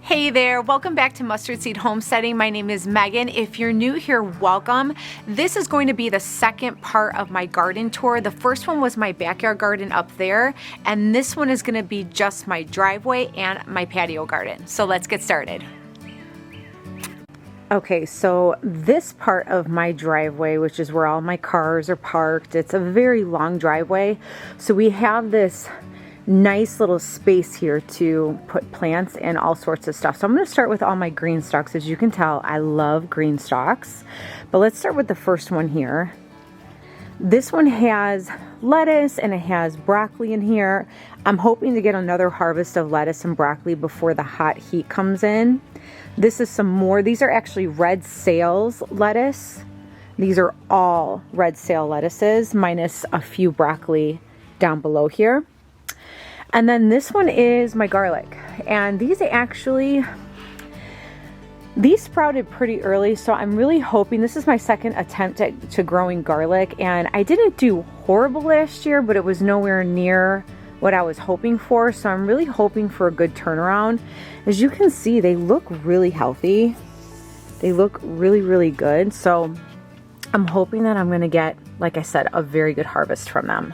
Hey there, welcome back to Mustard Seed Homesteading. My name is Megan. If you're new here, welcome. This is going to be the second part of my garden tour. The first one was my backyard garden up there, and this one is going to be just my driveway and my patio garden. So let's get started. Okay, so this part of my driveway, which is where all my cars are parked, it's a very long driveway. So we have this nice little space here to put plants and all sorts of stuff. So I'm going to start with all my green stalks. As you can tell, I love green stalks. But let's start with the first one here. This one has lettuce and it has broccoli in here. I'm hoping to get another harvest of lettuce and broccoli before the hot heat comes in. This is some more. These are actually red sales lettuce. These are all red sale lettuces minus a few broccoli down below here. And then this one is my garlic, and these sprouted pretty early, so I'm really hoping, this is my second attempt to growing garlic, and I didn't do horrible last year, but it was nowhere near what I was hoping for, so I'm really hoping for a good turnaround. As you can see, they look really healthy. They look really, really good, so I'm hoping that I'm going to get, like I said, a very good harvest from them.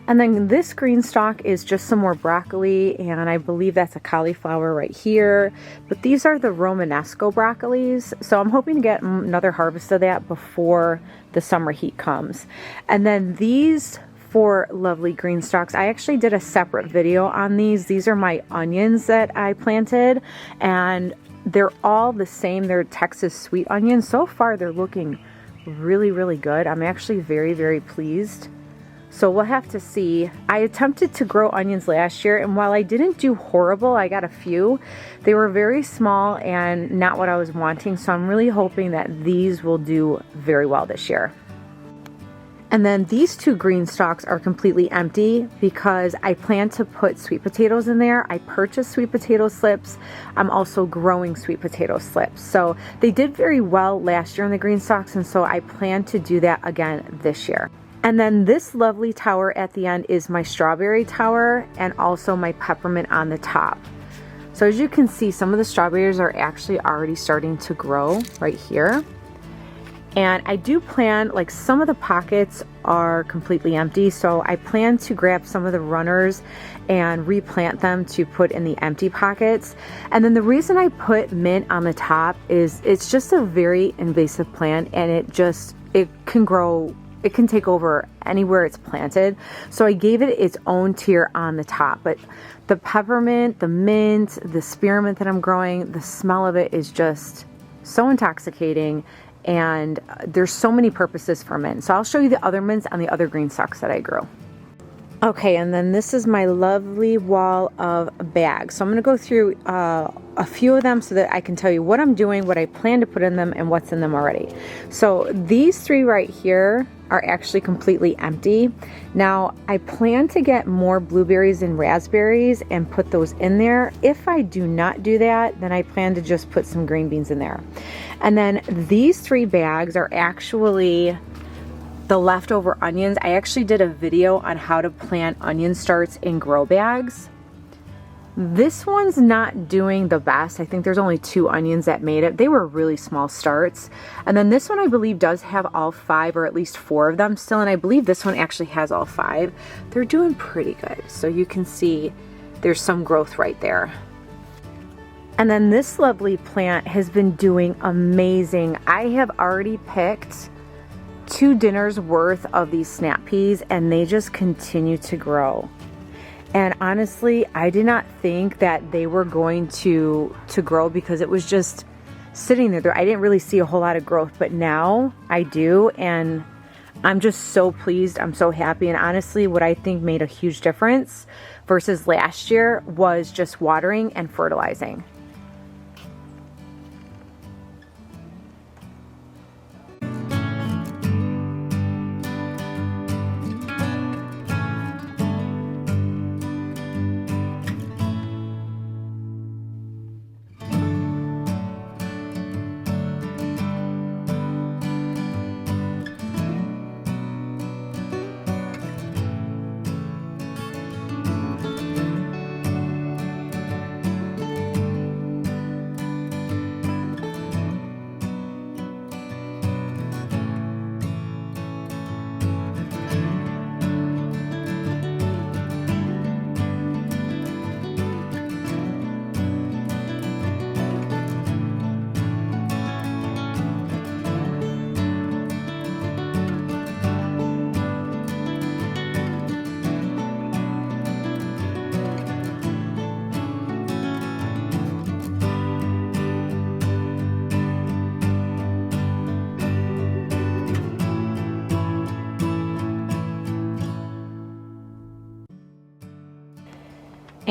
And then this green stalk is just some more broccoli, and I believe that's a cauliflower right here. But these are the Romanesco broccolis, so I'm hoping to get another harvest of that before the summer heat comes. And then these four lovely green stalks, I actually did a separate video on these. These are my onions that I planted, and they're all the same. They're Texas sweet onions. So far, they're looking really, really good. I'm actually very, very pleased. So we'll have to see. I attempted to grow onions last year, and while I didn't do horrible, I got a few. They were very small and not what I was wanting, so I'm really hoping that these will do very well this year. And then these two green stalks are completely empty because I plan to put sweet potatoes in there. I purchased sweet potato slips. I'm also growing sweet potato slips. So they did very well last year in the green stalks, and so I plan to do that again this year. And then this lovely tower at the end is my strawberry tower and also my peppermint on the top. So as you can see, some of the strawberries are actually already starting to grow right here. And I do plan, like, some of the pockets are completely empty, so I plan to grab some of the runners and replant them to put in the empty pockets. And then the reason I put mint on the top is it's just a very invasive plant, and it can grow. It can take over anywhere it's planted. So I gave it its own tier on the top. But the peppermint, the mint, the spearmint that I'm growing, the smell of it is just so intoxicating. And there's so many purposes for mint. So I'll show you the other mints on the other green stalks that I grew. Okay, and then this is my lovely wall of bags. So I'm going to go through a few of them so that I can tell you what I'm doing, what I plan to put in them, and what's in them already. So these three right here are actually completely empty. Now, I plan to get more blueberries and raspberries and put those in there. If I do not do that, then I plan to just put some green beans in there. And then these three bags are actually the leftover onions. I actually did a video on how to plant onion starts in grow bags. This one's not doing the best. I think there's only 2 onions that made it. They were really small starts. And then this one, I believe, does have all 5 or at least 4 of them still. And I believe this one actually has all 5. They're doing pretty good. So you can see there's some growth right there. And then this lovely plant has been doing amazing. I have already picked 2 dinners worth of these snap peas, and they just continue to grow. And honestly, I did not think that they were going to grow because it was just sitting there. I didn't really see a whole lot of growth, but now I do, and I'm just so pleased. I'm so happy. And honestly, what I think made a huge difference versus last year was just watering and fertilizing.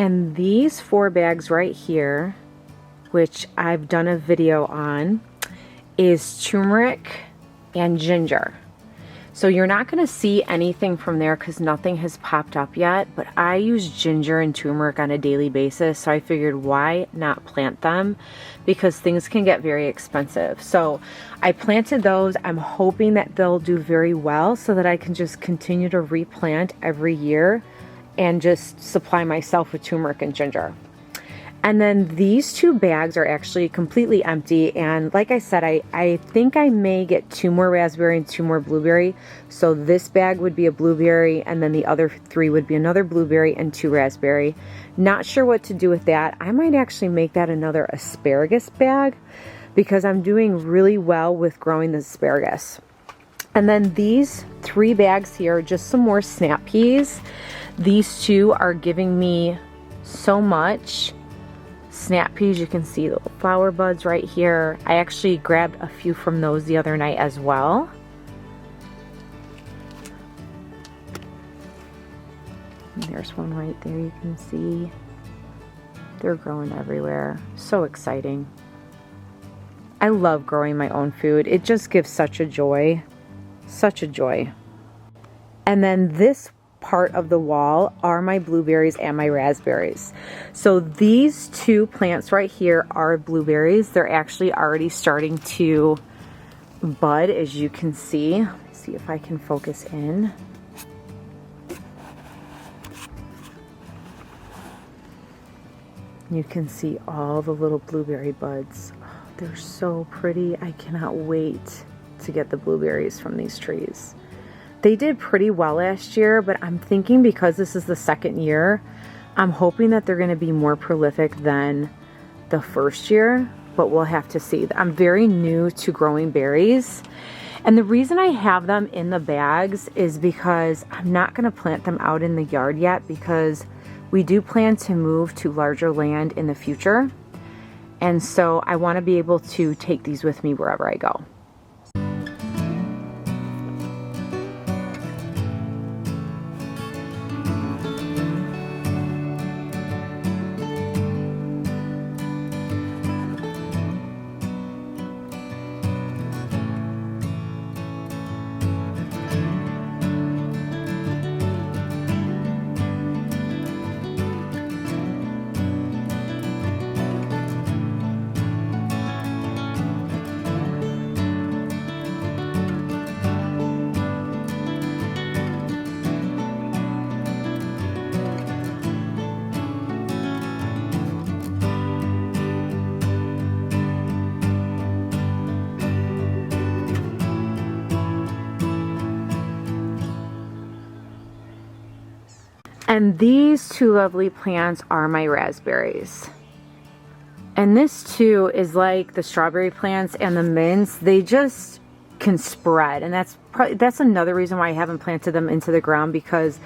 And these 4 bags right here, which I've done a video on, is turmeric and ginger. So you're not going to see anything from there because nothing has popped up yet, but I use ginger and turmeric on a daily basis, so I figured why not plant them, because things can get very expensive. So I planted those. I'm hoping that they'll do very well so that I can just continue to replant every year and just supply myself with turmeric and ginger. And then these 2 bags are actually completely empty, and like I said, I think I may get 2 more raspberry and 2 more blueberry. So this bag would be a blueberry, and then the other 3 would be another blueberry and 2 raspberry. Not sure what to do with that. I might actually make that another asparagus bag because I'm doing really well with growing the asparagus. And then these 3 bags here are just some more snap peas. These 2 are giving me so much. Snap peas, you can see the little flower buds right here. I actually grabbed a few from those the other night as well. And there's one right there, you can see. They're growing everywhere. So exciting. I love growing my own food. It just gives such a joy. Such a joy. And then this part of the wall are my blueberries and my raspberries. So these 2 plants right here are blueberries. They're actually already starting to bud, as you can see. Let me see if I can focus in. You can see all the little blueberry buds. Oh, they're so pretty. I cannot wait to get the blueberries from these trees. They did pretty well last year, but I'm thinking because this is the 2nd year, I'm hoping that they're going to be more prolific than the 1st year, but we'll have to see. I'm very new to growing berries, and the reason I have them in the bags is because I'm not going to plant them out in the yard yet, because we do plan to move to larger land in the future, and so I want to be able to take these with me wherever I go. And these 2 lovely plants are my raspberries. And this too is like the strawberry plants and the mints. They just can spread, and that's another reason why I haven't planted them into the ground, because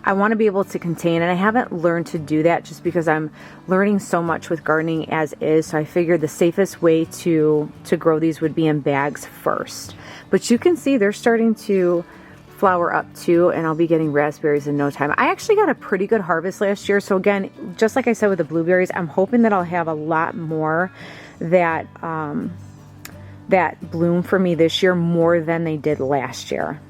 I want to be able to contain, and I haven't learned to do that just because I'm learning so much with gardening as is. So I figured the safest way to grow these would be in bags first. But you can see they're starting to flower up too, and I'll be getting raspberries in no time. I actually got a pretty good harvest last year, so again, just like I said with the blueberries, I'm hoping that I'll have a lot more that that bloom for me this year, more than they did last year.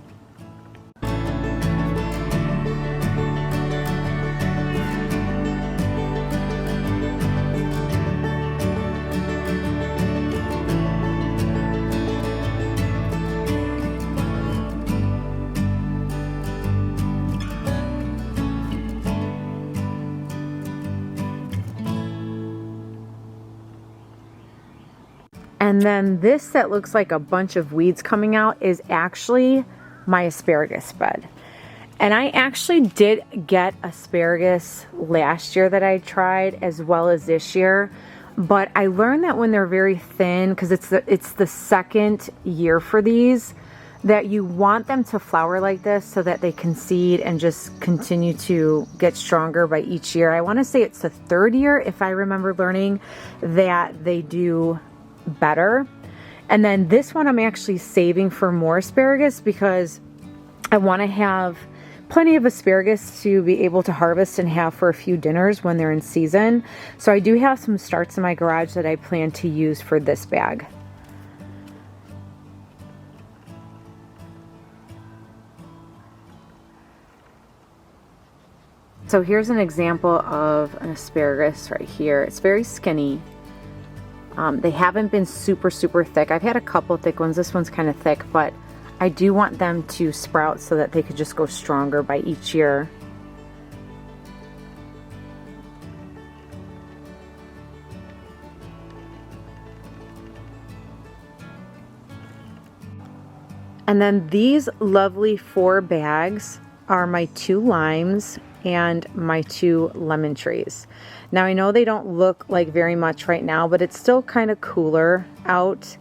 And then this that looks like a bunch of weeds coming out is actually my asparagus bed. And I actually did get asparagus last year that I tried, as well as this year. But I learned that when they're very thin, because it's the second year for these, that you want them to flower like this so that they can seed and just continue to get stronger by each year. I want to say it's the third year, if I remember learning, that they do better. And then this one I'm actually saving for more asparagus, because I want to have plenty of asparagus to be able to harvest and have for a few dinners when they're in season. So I do have some starts in my garage that I plan to use for this bag. So here's an example of an asparagus right here. It's very skinny. They haven't been super thick. I've had a couple thick ones. This one's kind of thick, but I do want them to sprout so that they could just go stronger by each year. And then these lovely 4 bags are my 2 limes and my 2 lemon trees. Now I know they don't look like very much right now, but it's still kind of cooler out.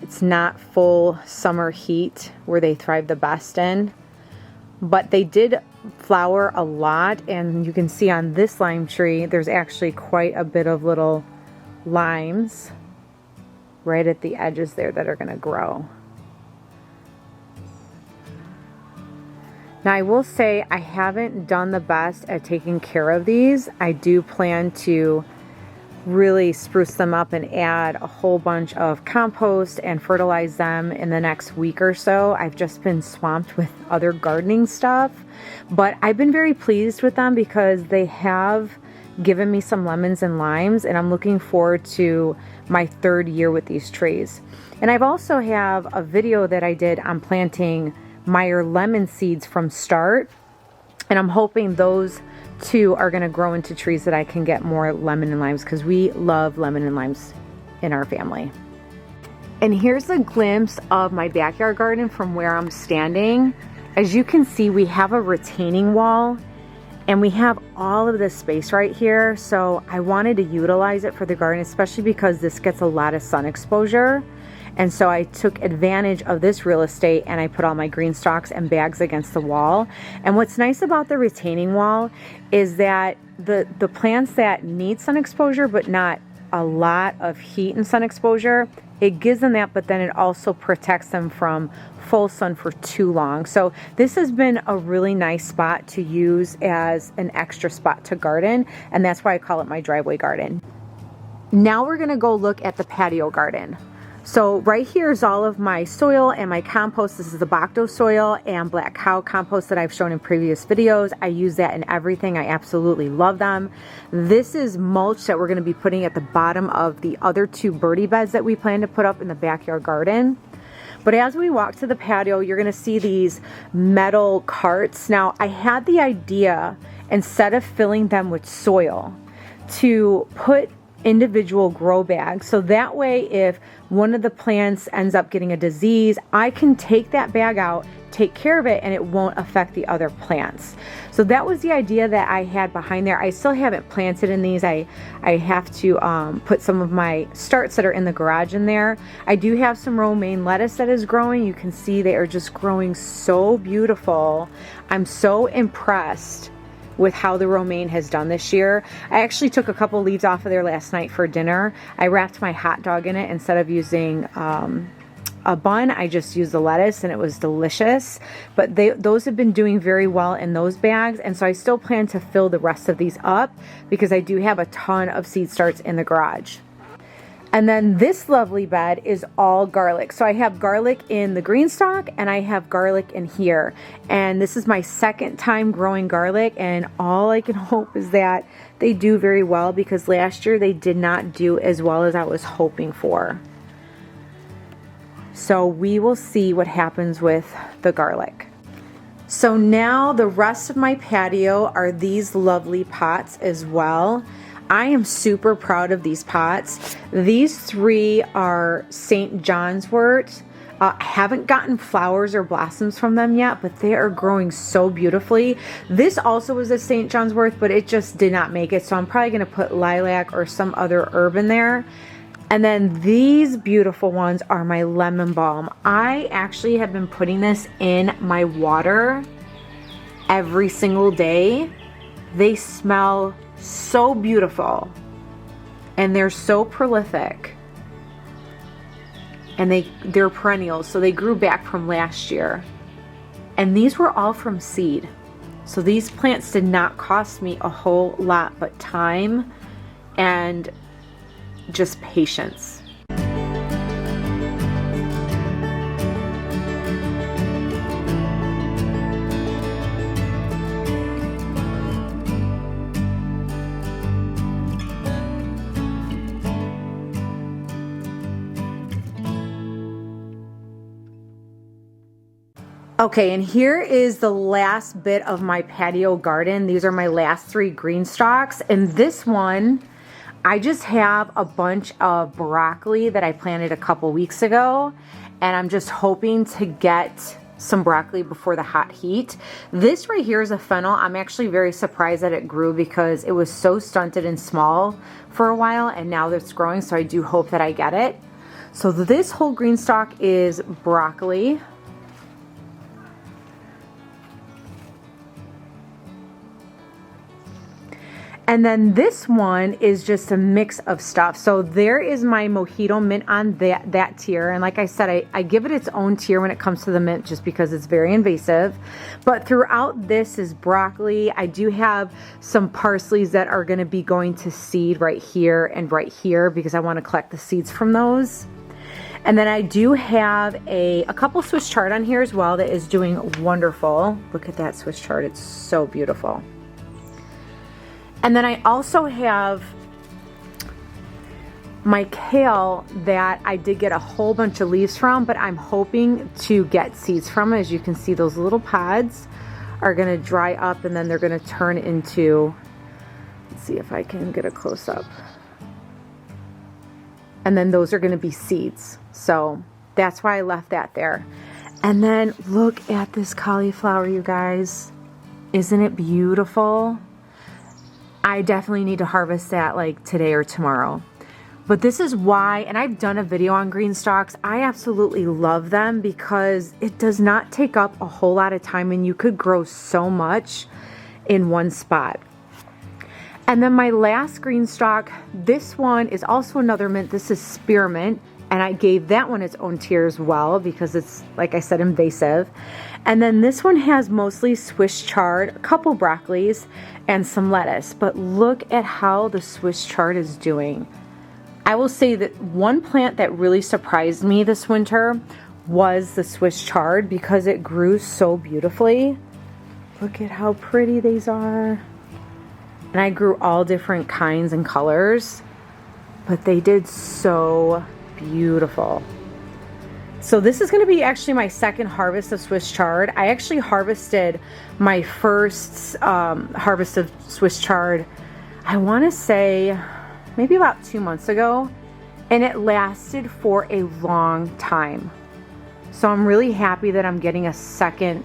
It's not full summer heat where they thrive the best in, but they did flower a lot, and you can see on this lime tree there's actually quite a bit of little limes right at the edges there that are going to grow. Now I will say I haven't done the best at taking care of these. I do plan to really spruce them up and add a whole bunch of compost and fertilize them in the next week or so. I've just been swamped with other gardening stuff, but I've been very pleased with them because they have given me some lemons and limes, and I'm looking forward to my 3rd year with these trees. And I've also have a video that I did on planting Meyer lemon seeds from start, and I'm hoping those 2 are going to grow into trees that I can get more lemon and limes, because we love lemon and limes in our family. And here's a glimpse of my backyard garden from where I'm standing. As you can see, we have a retaining wall and we have all of this space right here, so I wanted to utilize it for the garden, especially because this gets a lot of sun exposure. And so I took advantage of this real estate and I put all my green stalks and bags against the wall. And what's nice about the retaining wall is that the plants that need sun exposure but not a lot of heat and sun exposure, it gives them that, but then it also protects them from full sun for too long. So this has been a really nice spot to use as an extra spot to garden, and that's why I call it my driveway garden. Now we're gonna go look at the patio garden. So right here is all of my soil and my compost. This is the Bacto soil and black cow compost that I've shown in previous videos. I use that in everything. I absolutely love them. This is mulch that we're going to be putting at the bottom of the other 2 birdie beds that we plan to put up in the backyard garden. But as we walk to the patio, you're going to see these metal carts. Now, I had the idea, instead of filling them with soil, to put individual grow bags, so that way if one of the plants ends up getting a disease, I can take that bag out, take care of it, and it won't affect the other plants. So that was the idea that I had behind there. I still haven't planted in these. I have to put some of my starts that are in the garage in there. I do have some romaine lettuce that is growing. You can see they are just growing so beautiful. I'm so impressed with how the romaine has done this year. I actually took a couple leaves off of there last night for dinner. I wrapped my hot dog in it instead of using a bun. I just used the lettuce and it was delicious. But those have been doing very well in those bags, and so I still plan to fill the rest of these up because I do have a ton of seed starts in the garage. And then this lovely bed is all garlic. So I have garlic in the green stalk and I have garlic in here. And this is my 2nd time growing garlic, and all I can hope is that they do very well, because last year they did not do as well as I was hoping for. So we will see what happens with the garlic. So now the rest of my patio are these lovely pots as well. I am super proud of these pots. These 3 are St. John's wort. I haven't gotten flowers or blossoms from them yet, but they are growing so beautifully. This also is a St. John's wort, but it just did not make it, so I'm probably going to put lilac or some other herb in there. And then these beautiful ones are my lemon balm. I actually have been putting this in my water every single day. They smell so beautiful and they're so prolific, and they're perennials, so they grew back from last year, and these were all from seed. So these plants did not cost me a whole lot but time and just patience. Okay, and here is the last bit of my patio garden. These are my last 3 green stalks, and this one, I just have a bunch of broccoli that I planted a couple weeks ago, and I'm just hoping to get some broccoli before the hot heat. This right here is a fennel. I'm actually very surprised that it grew because it was so stunted and small for a while, and now it's growing, so I do hope that I get it. So this whole green stalk is broccoli. And then this one is just a mix of stuff. So there is my mojito mint on that tier. And like I said, I give it its own tier when it comes to the mint just because it's very invasive. But throughout this is broccoli. I do have some parsleys that are going to be going to seed right here and right here because I want to collect the seeds from those. And then I do have a couple Swiss chard on here as well that is doing wonderful. Look at that Swiss chard. It's so beautiful. And then I also have my kale that I did get a whole bunch of leaves from, but I'm hoping to get seeds from. As you can see, those little pods are gonna dry up and then they're gonna turn into, let's see if I can get a close up. And then those are gonna be seeds. So that's why I left that there. And then look at this cauliflower, you guys. Isn't it beautiful? I definitely need to harvest that like today or tomorrow. But this is why, and I've done a video on green stalks, I absolutely love them because it does not take up a whole lot of time and you could grow so much in one spot. And then my last green stalk, this one is also another mint. This is spearmint, and I gave that one its own tier as well because it's, like I said, invasive. And then this one has mostly Swiss chard, a couple broccolis, and some lettuce. But look at how the Swiss chard is doing. I will say that one plant that really surprised me this winter was the Swiss chard because it grew so beautifully. Look at how pretty these are. And I grew all different kinds and colors, but they did so beautiful. So this is going to be actually my second harvest of Swiss chard. I actually harvested my first harvest of Swiss chard, I want to say maybe about 2 months ago, and it lasted for a long time. So I'm really happy that I'm getting a second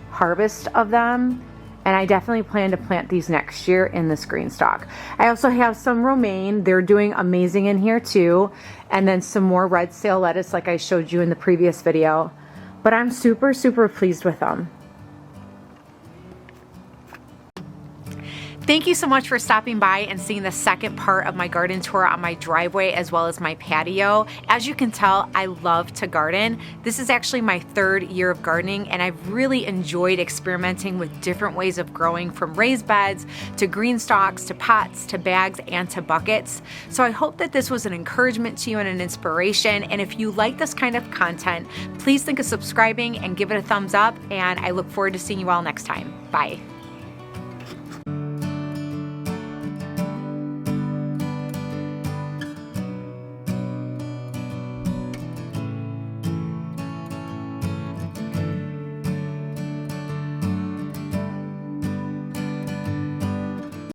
harvest of them, and I definitely plan to plant these next year in this green stalk. I also have some romaine. They're doing amazing in here too. And then some more red sail lettuce like I showed you in the previous video. But I'm super, super pleased with them. Thank you so much for stopping by and seeing the second part of my garden tour on my driveway as well as my patio. As you can tell, I love to garden. This is actually my 3rd year of gardening, and I've really enjoyed experimenting with different ways of growing, from raised beds to green stalks to pots to bags and to buckets. So I hope that this was an encouragement to you and an inspiration. And if you like this kind of content, please think of subscribing and give it a thumbs up. And I look forward to seeing you all next time. Bye.